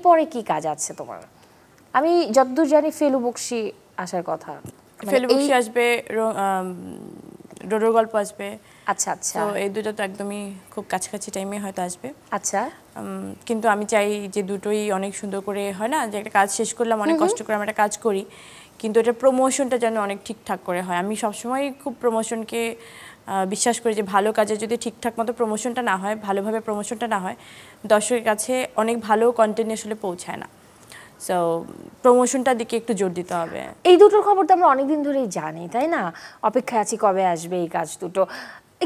পরে কি কাজ আছে তোমার? আমি যতদূর জানি ফেলু বকশি আসার কথা। ফেলু বকশি আসবে, ডোডোর গল্প আসবে। আচ্ছা আচ্ছা। তো এই দুটো তো একদমই খুব কাছাকাছি টাইমে হয়তো আসবে। আচ্ছা। কিন্তু আমি চাই যে দুটোই অনেক সুন্দর করে, হয় না যে একটা কাজ শেষ করলাম, অনেক কষ্ট করে আমরা একটা কাজ করি, কিন্তু এটা প্রমোশনটা যেন অনেক ঠিকঠাক করে হয়। আমি সবসময় খুব প্রমোশনকে বিশ্বাস করি যে ভালো কাজে যদি ঠিকঠাক মতো প্রমোশনটা না হয়, ভালোভাবে প্রমোশনটা না হয়, দর্শকের কাছে অনেক ভালো কন্টেন্ট আসলে পৌঁছায় না। সো প্রমোশনটার দিকে একটু জোর দিতে হবে। এই দুটোর খবর তো আমরা অনেকদিন ধরেই জানি, তাই না? অপেক্ষায় আছি কবে আসবে এই কাজ দুটো।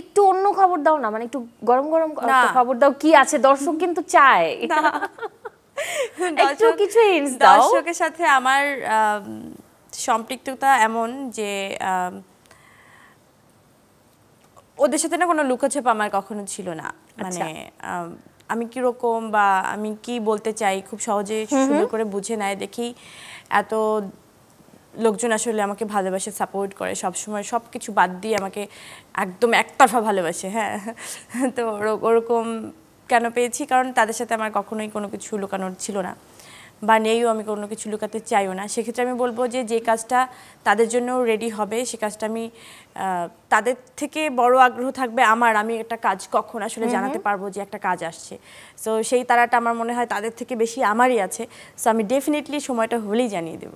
একটু অন্য খবর দাও না, মানে একটু গরম গরম খবর দাও, কি আছে? দর্শক কিন্তু চায় একটু কিছু হিন্টস দাও। দর্শকের সাথে আমার সম্পৃক্ততা এমন যে ওদের সাথে না কোনো লুকোছাপা আমার কখনো ছিল না। মানে আমি কিরকম বা আমি কি বলতে চাই খুব সহজে সুন্দর করে বুঝে নেয় দেখি এত লোকজন আসলে আমাকে ভালোবাসে, সাপোর্ট করে, সবসময় সব কিছু বাদ দিয়ে আমাকে একদম একতরফা ভালোবাসে। হ্যাঁ, তো ওরকম কেন পেয়েছি? কারণ তাদের সাথে আমার কখনোই কোনো কিছু লুকানোর ছিল না, বা নেইও, আমি কোনো কিছু লুকাতে চাইও না। সেক্ষেত্রে আমি বলবো যে যে কাজটা তাদের জন্য রেডি হবে সে কাজটা আমি, তাদের থেকে বড় আগ্রহ থাকবে আমার, আমি একটা কাজ কখন আসলে জানাতে পারবো যে একটা কাজ আসছে। সো সেই তারাটা আমার মনে হয় তাদের থেকে বেশি আমারই আছে। সো আমি ডেফিনেটলি সময়টা হলেই জানিয়ে দেবো।